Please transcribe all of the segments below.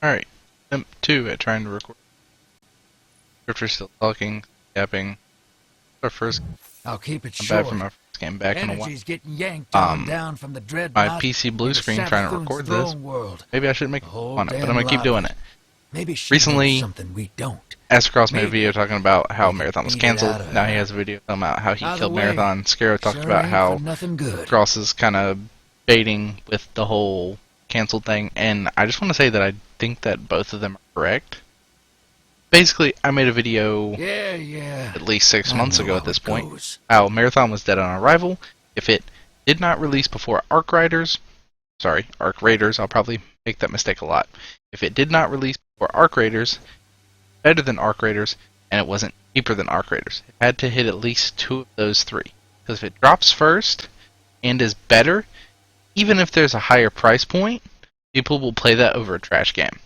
Alright, attempt 2 at trying to record. Scripture still talking, yapping. Our first, I'll keep it I'm short. back from my first game back in a while. Energy's getting yanked up and down from the My dreadnought PC blue into screen trying to Savathun's record this. throne world. Maybe I shouldn't make it whole on it, but damn I'm gonna keep lot doing of it. Maybe she Recently, knows something we don't. Ascross made a Maybe video talking about how we can Marathon was eat it cancelled. out of Now he her. has a video talking about how he Either killed way, Marathon. Scaro talked sure about ain't how for nothing good. Cross is kind of baiting with the whole canceled thing, and I just want to say that I think that both of them are correct. Basically, I made a video Yeah. at least 6 months I know ago how at this it point, goes. how Marathon was dead on arrival. If it did not release before Arc Raiders, I'll probably make that mistake a lot. If it did not release before Arc Raiders, better than Arc Raiders, and it wasn't cheaper than Arc Raiders. It had to hit at least 2 of those 3. Because if it drops first and is better, even if there's a higher price point, people will play that over a trash game.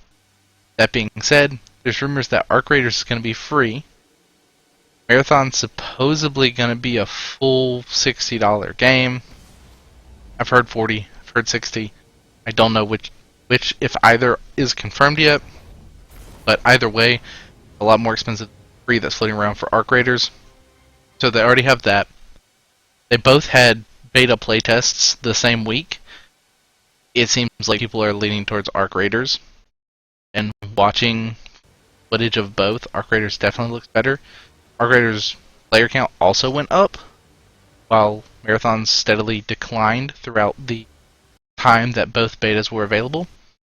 That being said, there's rumors that Arc Raiders is going to be free. Marathon's supposedly going to be a full $60 game. I've heard 40, I've heard 60. I don't know which if either is confirmed yet, but either way, a lot more expensive than free that's floating around for Arc Raiders. So they already have that. They both had beta playtests the same week. It seems like people are leaning towards Arc Raiders. And watching footage of both, Arc Raiders definitely looks better. Arc Raiders player count also went up, while Marathon steadily declined throughout the time that both betas were available.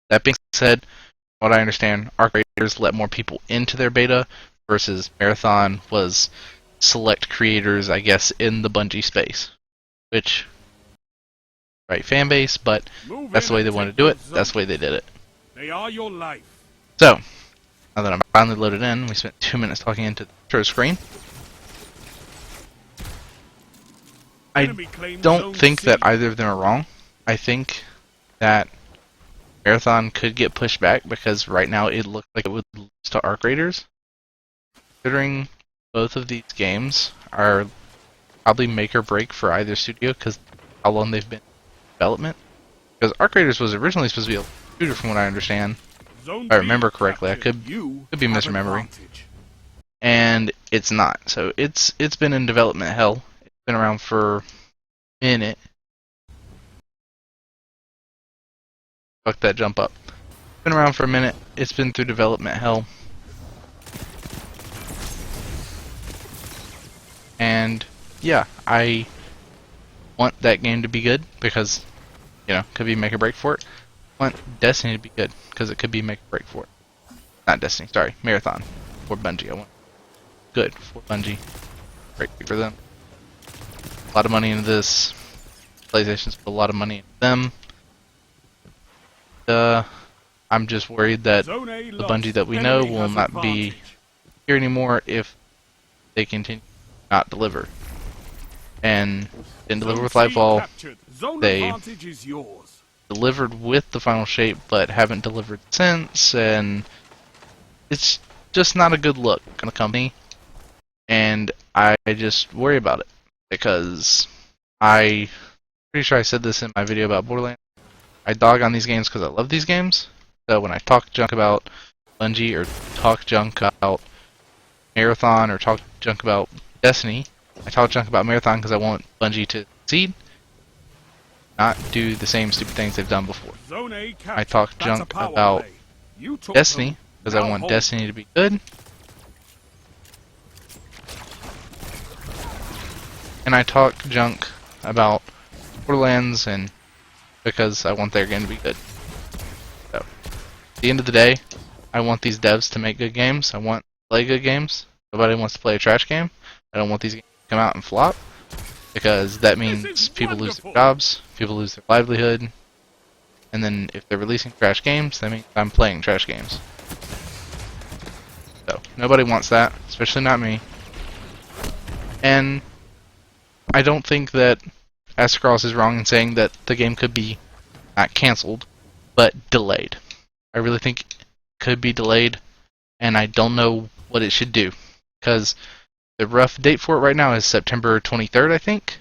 That being said, what I understand, Arc Raiders let more people into their beta, versus Marathon was select creators, I guess, in the Bungie space. Which, right fan base, but that's the way they wanted to do it, that's the way they did it. They are your life. So, now that I'm finally loaded in, we spent 2 minutes talking into the intro screen. I don't think that either of them are wrong. I think that Marathon could get pushed back because right now it looked like it would lose to Arc Raiders. Considering both of these games are probably make or break for either studio because how long they've been in development. Because Arc Raiders was originally supposed to be a shooter from what I understand. If I remember correctly, I could be misremembering. And it's not. So it's been in development hell. It's been around for a minute. Fuck that jump up. It's been around for a minute. It's been through development hell. And yeah, I want that game to be good because, you know, could be make or break for it. I want Destiny to be good because it could be make or break for it. Not Destiny, sorry, Marathon for Bungie. I want good for Bungie. Great for them. A lot of money into this. PlayStation's put a lot of money into them. I'm just worried that the Bungie that we know will not be here anymore if they continue to not deliver. And didn't deliver with Lightfall. They delivered with the final shape, but haven't delivered since, and it's just not a good look on the company. And I just worry about it because I'm pretty sure I said this in my video about Borderlands. I dog on these games because I love these games. So when I talk junk about Bungie or talk junk about Marathon or talk junk about Destiny, I talk junk about Marathon because I want Bungie to succeed, not do the same stupid things they've done before. I talk junk about Destiny because I want Destiny to be good. And I talk junk about Borderlands and because I want their game to be good. So, at the end of the day, I want these devs to make good games. I want to play good games. Nobody wants to play a trash game. I don't want these games to come out and flop because that means people lose their jobs, people lose their livelihood, and then if they're releasing trash games, that means I'm playing trash games. So, nobody wants that, especially not me. And I don't think that Ascross is wrong in saying that the game could be not cancelled, but delayed. I really think it could be delayed, and I don't know what it should do. Because the rough date for it right now is September 23rd, I think.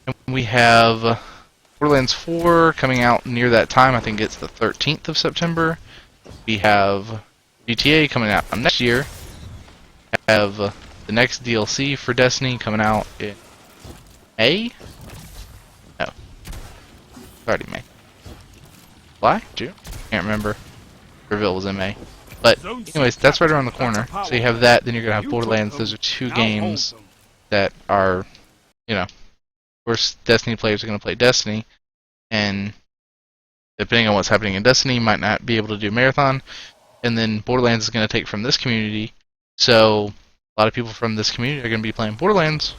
And we have Borderlands 4 coming out near that time. I think it's the 13th of September. We have GTA coming out next year. We have the next DLC for Destiny coming out in May? No. It's already May. July? June? Can't remember. Reveal was in May. But anyways, that's right around the corner. So you have that, then you're going to have Borderlands. Those are two games that are, you know, of course Destiny players are going to play Destiny. And depending on what's happening in Destiny, you might not be able to do Marathon. And then Borderlands is going to take from this community. So a lot of people from this community are going to be playing Borderlands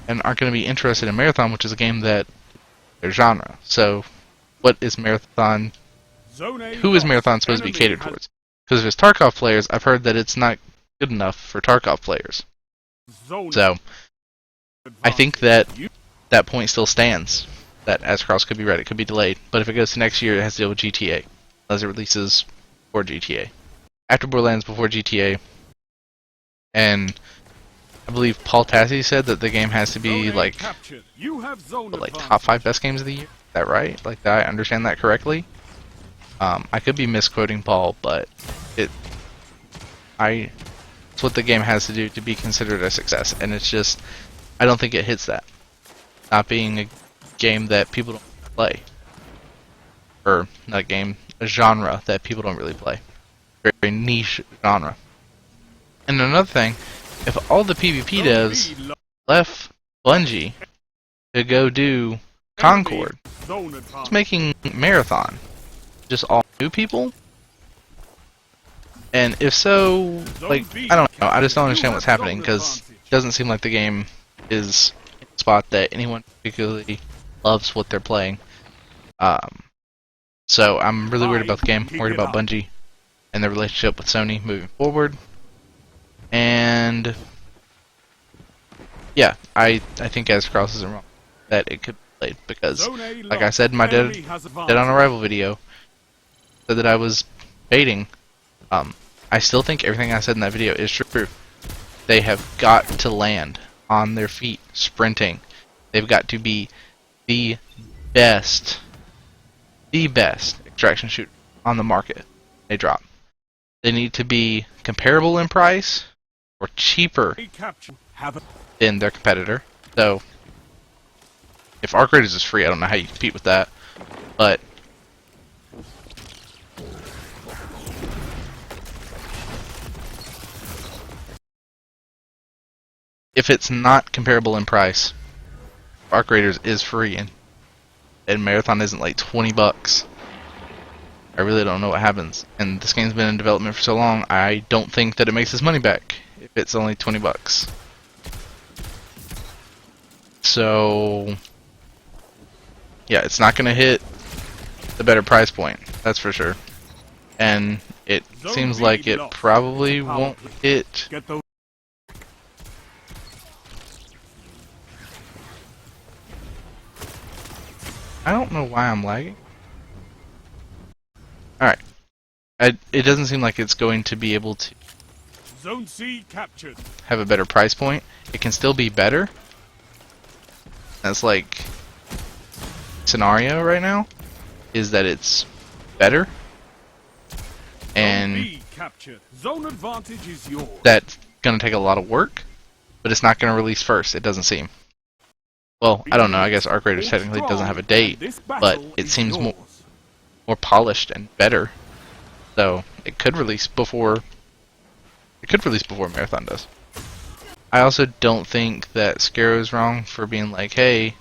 and aren't going to be interested in Marathon, which is a game that their genre. So what is Marathon? Who is Marathon supposed to be catered towards? Because if it's Tarkov players, I've heard that it's not good enough for Tarkov players. So I think that that point still stands. That Ascross could be right, it could be delayed. But if it goes to next year, it has to deal with GTA. As it releases for GTA. After Borderlands, before GTA. And I believe Paul Tassi said that the game has to be like top 5 best games of the year. Is that right? Like, did I understand that correctly? I could be misquoting Paul, but it's what the game has to do to be considered a success, and it's just, I don't think it hits that. Not being a game that people don't play, or not a game, a genre that people don't really play. Very niche genre. And another thing, if all the PvP devs left Bungie to go do Concord, it's making Marathon just all new people? And if so, like, I don't know, I just don't understand what's happening, because it doesn't seem like the game is in a spot that anyone particularly loves what they're playing. So I'm really worried about the game, worried about Bungie and their relationship with Sony moving forward. And yeah, I think Ascross isn't wrong that it could be played, because like I said in my Dead on Arrival video, said that I was baiting. I still think everything I said in that video is true. They have got to land on their feet, sprinting. They've got to be the best extraction shooter on the market. They drop. They need to be comparable in price or cheaper than their competitor. So, if Arc Raiders is free, I don't know how you compete with that. But if it's not comparable in price, Arc Raiders is free and Marathon isn't like $20. I really don't know what happens. And this game's been in development for so long, I don't think that it makes its money back if it's only $20. So yeah, it's not gonna hit the better price point, that's for sure. And it seems like it probably won't hit. I don't know why I'm lagging. Alright. It doesn't seem like it's going to be able to Zone C captured. Have a better price point. It can still be better. That's like scenario right now is that it's better. And Zone B captured. Zone advantage is yours. That's gonna take a lot of work, but it's not gonna release first, it doesn't seem. Well, I don't know, I guess Arc Raiders technically doesn't have a date, but it seems more polished and better. So it could release before Marathon does. I also don't think that Scarrow is wrong for being like, hey,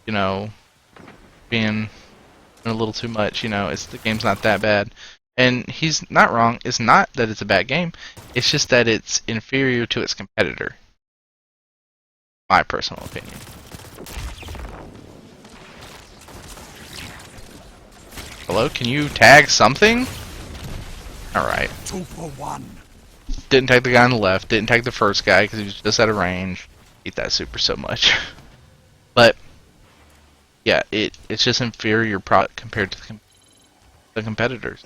you know, being a little too much, you know, the game's not that bad. And he's not wrong. It's not that it's a bad game. It's just that it's inferior to its competitor. My personal opinion. Hello? Can you tag something? Alright. 2 for 1. Didn't tag the guy on the left. Didn't tag the first guy because he was just out of range. Hate that super so much. But yeah, it's just inferior product compared to the competitors.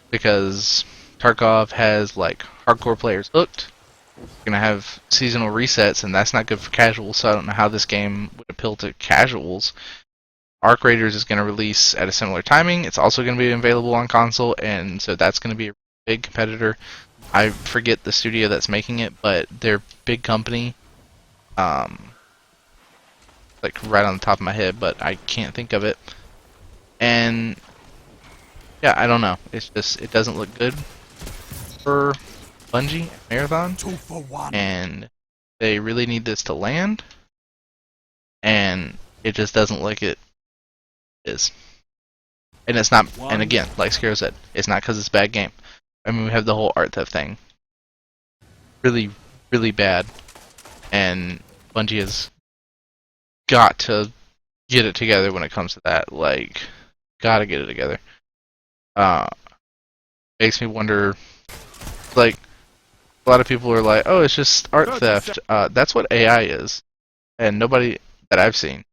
Because Tarkov has like hardcore players hooked. You're gonna have seasonal resets, and that's not good for casuals. So I don't know how this game would appeal to casuals. Arc Raiders is going to release at a similar timing. It's also going to be available on console, and so that's going to be a big competitor. I forget the studio that's making it, but they're big company. Like right on the top of my head, but I can't think of it. And yeah, I don't know. It's just it doesn't look good for Bungie and Marathon, 2 for 1. and they really need this to land. And it just doesn't look it is. And it's not. And again, like Scarrow said, it's not because it's a bad game. I mean, we have the whole art theft thing. Really, really bad. And Bungie has got to get it together when it comes to that. Like, gotta get it together. Makes me wonder. Like, a lot of people are like, "Oh, it's just art theft." That's what AI is, and nobody that I've seen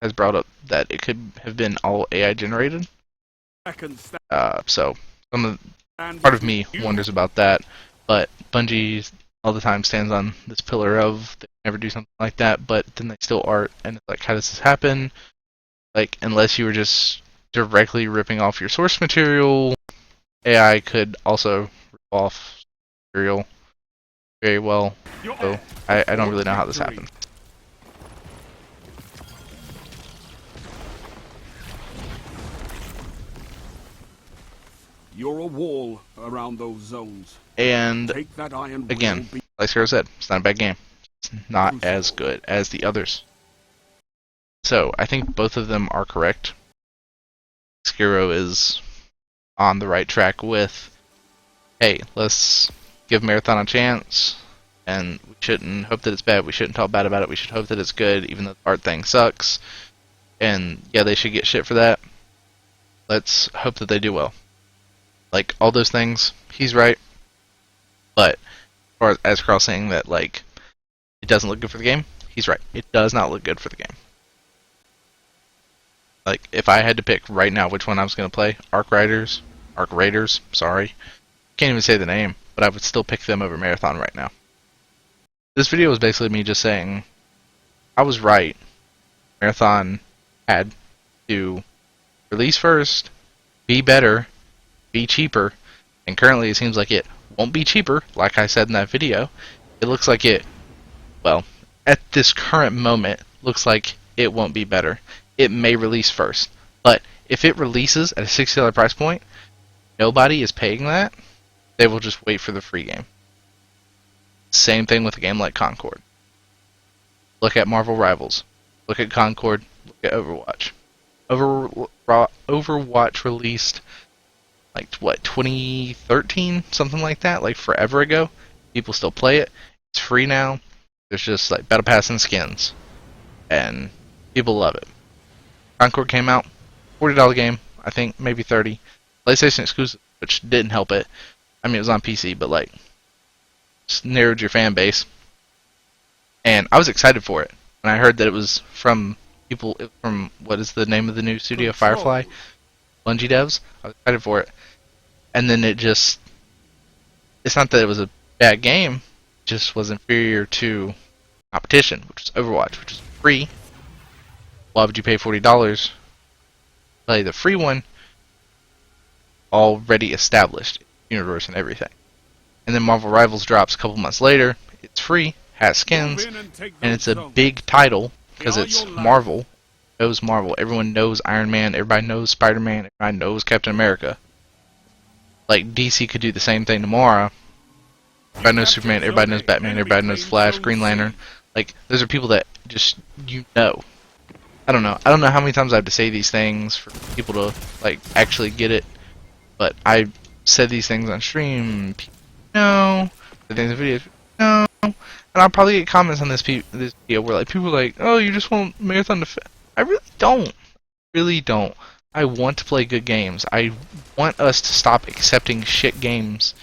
has brought up that it could have been all AI generated. So part of me wonders about that, but Bungie all the time stands on this pillar of they never do something like that, but then they still art, and it's like, how does this happen? Like, unless you were just directly ripping off your source material, AI could also rip off material very well. So I don't really know how this happens. You're a wall around those zones. And Take that iron again, will like Scarrow said, it's not a bad game. It's not as good as the others. So I think both of them are correct. Scarrow is on the right track with, hey, let's give Marathon a chance, and we shouldn't hope that it's bad. We shouldn't talk bad about it. We should hope that it's good, even though the art thing sucks. And yeah, they should get shit for that. Let's hope that they do well. Like, all those things, he's right. But as Carl's saying that, like, it doesn't look good for the game, he's right. It does not look good for the game. Like, if I had to pick right now which one I was going to play, Arc Raiders, sorry. Can't even say the name, but I would still pick them over Marathon right now. This video was basically me just saying, I was right. Marathon had to release first, be better, be cheaper, and currently it seems like it won't be cheaper, like I said in that video. It looks like it, well, at this current moment, looks like it won't be better. It may release first, but if it releases at a $60 price point, nobody is paying that. They will just wait for the free game. Same thing with a game like Concord. Look at Marvel Rivals. Look at Concord. Look at Overwatch. Overwatch released, like, what, 2013? Something like that? Like, forever ago. People still play it. It's free now. There's just, like, Battle Pass and skins. And people love it. Concord came out. $40 game. I think maybe 30. PlayStation exclusive, which didn't help it. I mean, it was on PC, but, like, just narrowed your fan base. And I was excited for it. When I heard that it was from people from, what is the name of the new studio? Firefly? Bungie devs. I was excited for it. And then it just, it's not that it was a bad game, it just was inferior to competition, which was Overwatch, which is free. Why would you pay $40? Play the free one, already established universe and everything. And then Marvel Rivals drops a couple months later. It's free, has skins, and it's a big title because it's Marvel. Knows Marvel. Everyone knows Iron Man. Everybody knows Spider-Man. Everybody knows Captain America. Like, DC could do the same thing tomorrow. Everybody knows Superman. Everybody knows Batman. Everybody knows Flash, Green Lantern. Like, those are people that just, you know. I don't know. I don't know how many times I have to say these things for people to, like, actually get it. But I said these things on stream. People know. The things in videos. No. And I'll probably get comments on this video where, like, people are like, oh, you just want Marathon to... I really don't. Really don't. I want to play good games. I want us to stop accepting shit games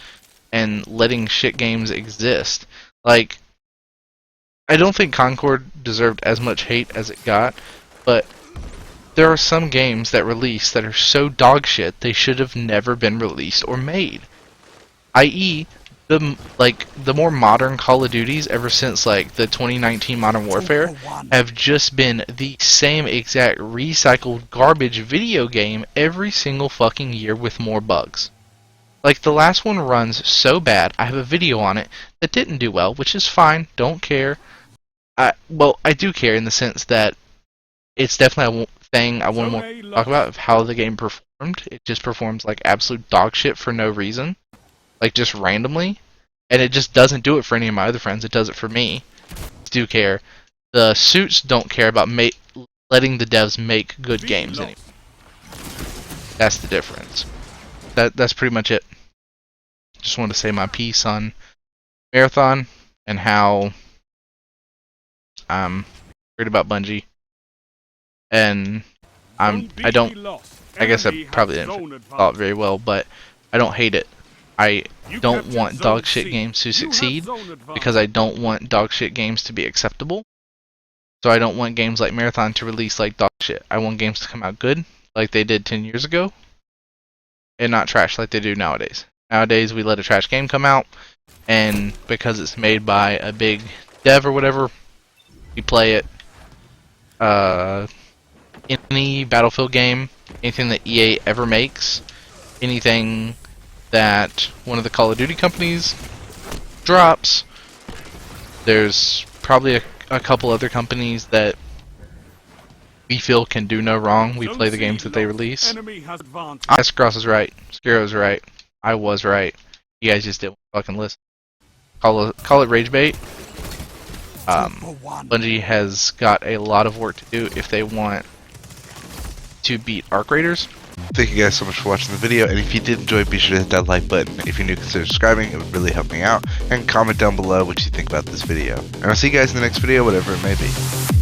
and letting shit games exist. Like, I don't think Concord deserved as much hate as it got, but there are some games that release that are so dog shit they should have never been released or made. I.e., the more modern Call of Duties ever since like the 2019 Modern Warfare have just been the same exact recycled garbage video game every single fucking year with more bugs. Like the last one runs so bad, I have a video on it that didn't do well, which is fine, don't care. Well, I do care in the sense that it's definitely a thing I want to talk about of how the game performed. It just performs like absolute dog shit for no reason. Like just randomly, and it just doesn't do it for any of my other friends. It does it for me. I do care. The suits don't care about letting the devs make good games anymore. That's the difference. That's pretty much it. Just wanted to say my piece on Marathon and how I'm worried about Bungie, and I guess I probably didn't thought very well, but I don't hate it. I don't want dog shit games to succeed because I don't want dog shit games to be acceptable. So I don't want games like Marathon to release like dog shit. I want games to come out good like they did 10 years ago and not trash like they do nowadays. Nowadays we let a trash game come out, and because it's made by a big dev or whatever, we play it. Any Battlefield game, anything that EA ever makes, anything that one of the Call of Duty companies drops, there's probably a couple other companies that we feel can do no wrong. We play the games that they release. Cross is right. Scaro's right. I was right. You guys just didn't fucking listen. Call it rage bait. Bungie has got a lot of work to do if they want to beat Arc Raiders. Thank you guys so much for watching the video, and if you did enjoy, be sure to hit that like button. If you're new, consider subscribing, it would really help me out, and comment down below what you think about this video. And I'll see you guys in the next video, whatever it may be.